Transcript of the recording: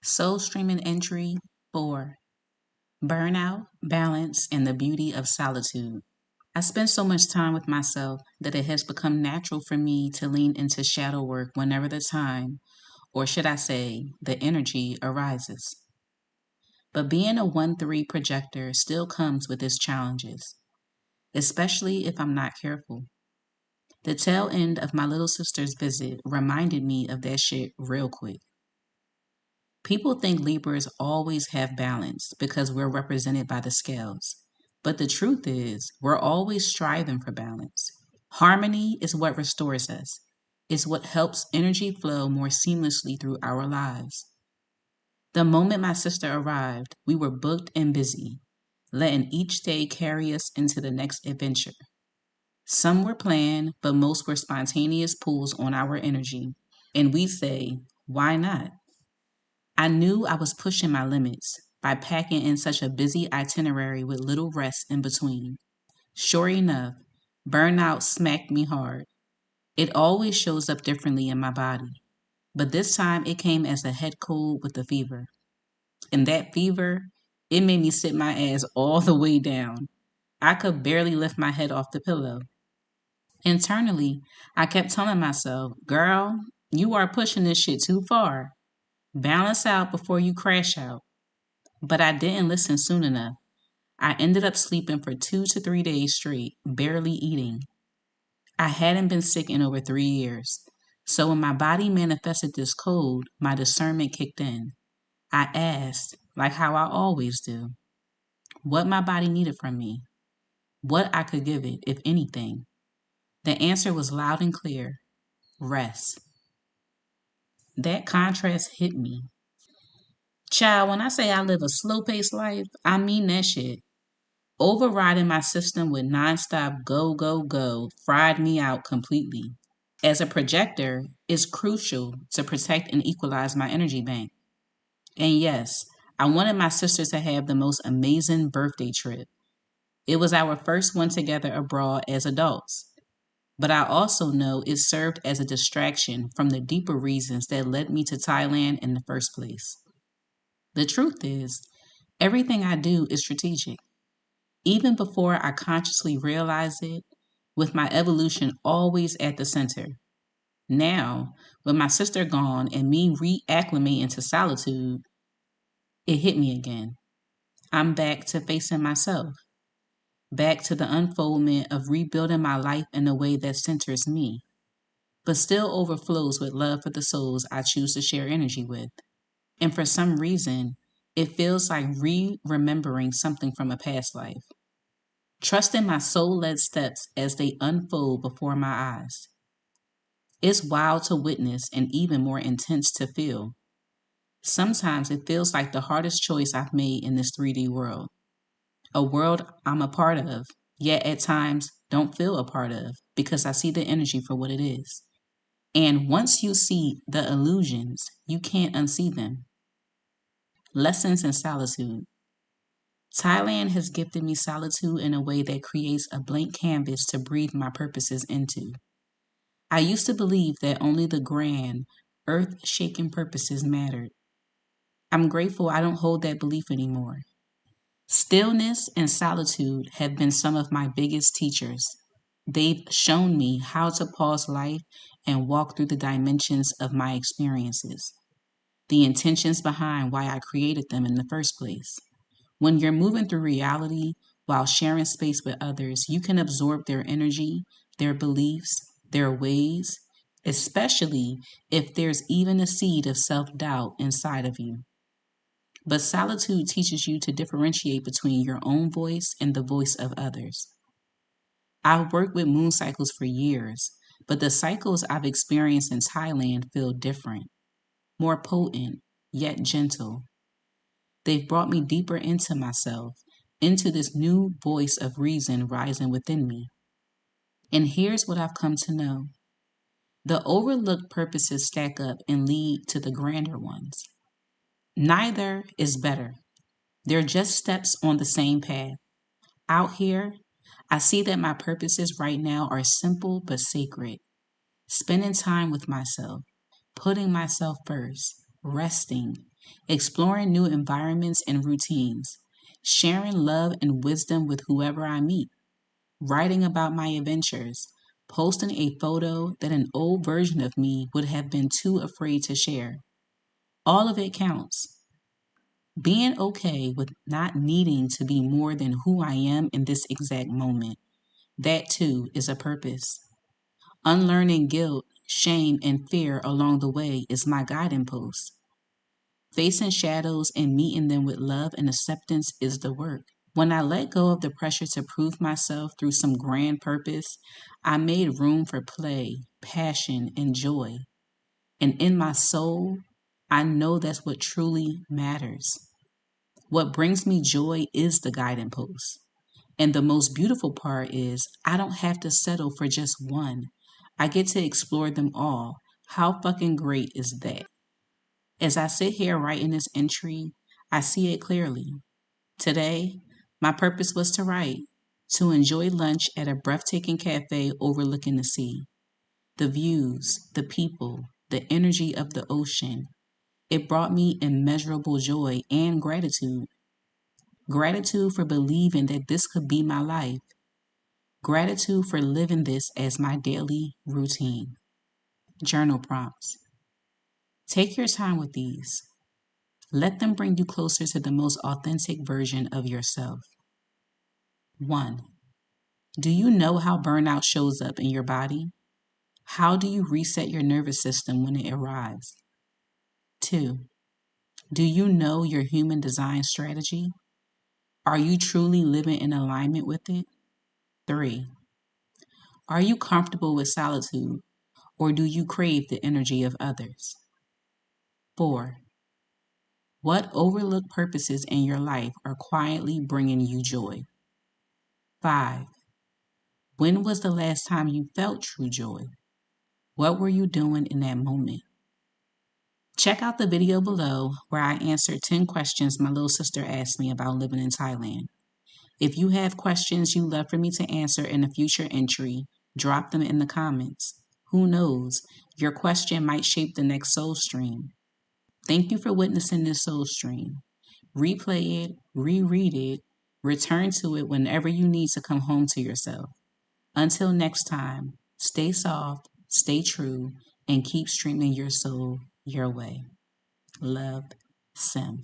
Soul Streaming Entry 4: Burnout, Balance, and the Beauty of Solitude. I spend so much time with myself that it has become natural for me to lean into shadow work whenever the time, or should I say, the energy arises. But being a 1-3 projector still comes with its challenges, especially if I'm not careful. The tail end of my little sister's visit reminded me of that shit real quick. People think Libras always have balance because we're represented by the scales. But the truth is, we're always striving for balance. Harmony is what restores us. It's what helps energy flow more seamlessly through our lives. The moment my sister arrived, we were booked and busy, letting each day carry us into the next adventure. Some were planned, but most were spontaneous pulls on our energy. And we say, why not? I knew I was pushing my limits by packing in such a busy itinerary with little rest in between. Sure enough, burnout smacked me hard. It always shows up differently in my body, but this time it came as a head cold with a fever. And that fever, it made me sit my ass all the way down. I could barely lift my head off the pillow. Internally, I kept telling myself, girl, you are pushing this shit too far. Balance out before you crash out. But I didn't listen soon enough. I ended up sleeping for 2 to 3 days straight, barely eating. I hadn't been sick in over 3 years. So when my body manifested this cold, my discernment kicked in. I asked, like how I always do, what my body needed from me, what I could give it, if anything. The answer was loud and clear: rest. That contrast hit me. Child, when I say I live a slow paced life, I mean that shit. Overriding my system with nonstop go, go, go fried me out completely. As a projector, it's crucial to protect and equalize my energy bank. And yes, I wanted my sister to have the most amazing birthday trip. It was our first one together abroad as adults. But I also know it served as a distraction from the deeper reasons that led me to Thailand in the first place. The truth is, everything I do is strategic. Even before I consciously realize it, with my evolution always at the center. Now, with my sister gone and me reacclimating to solitude, it hit me again. I'm back to facing myself, back to the unfoldment of rebuilding my life in a way that centers me, but still overflows with love for the souls I choose to share energy with. And for some reason, it feels like remembering something from a past life, trusting my soul led steps as they unfold before my eyes. It's wild to witness and even more intense to feel. Sometimes it feels like the hardest choice I've made in this 3D world, a world I'm a part of, yet at times don't feel a part of because I see the energy for what it is. And once you see the illusions, you can't unsee them. Lessons in solitude. Thailand has gifted me solitude in a way that creates a blank canvas to breathe my purposes into. I used to believe that only the grand, earth shaking purposes mattered. I'm grateful I don't hold that belief anymore. Stillness and solitude have been some of my biggest teachers. They've shown me how to pause life and walk through the dimensions of my experiences, the intentions behind why I created them in the first place. When you're moving through reality while sharing space with others, you can absorb their energy, their beliefs, their ways, especially if there's even a seed of self doubt inside of you. But solitude teaches you to differentiate between your own voice and the voice of others. I've worked with moon cycles for years, but the cycles I've experienced in Thailand feel different, more potent, yet gentle. They've brought me deeper into myself, into this new voice of reason rising within me. And here's what I've come to know: the overlooked purposes stack up and lead to the grander ones. Neither is better. They're just steps on the same path. Out here, I see that my purposes right now are simple but sacred. Spending time with myself, putting myself first, resting, exploring new environments and routines, sharing love and wisdom with whoever I meet, writing about my adventures, posting a photo that an old version of me would have been too afraid to share. All of it counts. Being okay with not needing to be more than who I am in this exact moment. That too is a purpose. Unlearning guilt, shame, and fear along the way is my guiding post. Facing shadows and meeting them with love and acceptance is the work. When I let go of the pressure to prove myself through some grand purpose, I made room for play, passion, and joy. And in my soul, I know that's what truly matters. What brings me joy is the guiding post. And the most beautiful part is I don't have to settle for just one. I get to explore them all. How fucking great is that? As I sit here writing this entry, I see it clearly. Today, my purpose was to write, to enjoy lunch at a breathtaking cafe overlooking the sea. The views, the people, the energy of the ocean. It brought me immeasurable joy and gratitude. Gratitude for believing that this could be my life. Gratitude for living this as my daily routine. Journal prompts. Take your time with these. Let them bring you closer to the most authentic version of yourself. 1. Do you know how burnout shows up in your body? How do you reset your nervous system when it arrives? 2. Do you know your human design strategy? Are you truly living in alignment with it? 3. Are you comfortable with solitude, or do you crave the energy of others? 4. What overlooked purposes in your life are quietly bringing you joy? 5. When was the last time you felt true joy? What were you doing in that moment? Check out the video below where I answered 10 questions my little sister asked me about living in Thailand. If you have questions you'd love for me to answer in a future entry, drop them in the comments. Who knows, your question might shape the next soul stream. Thank you for witnessing this soul stream. Replay it, reread it, return to it whenever you need to come home to yourself. Until next time, stay soft, stay true, and keep streaming your soul your way. Love, Sim.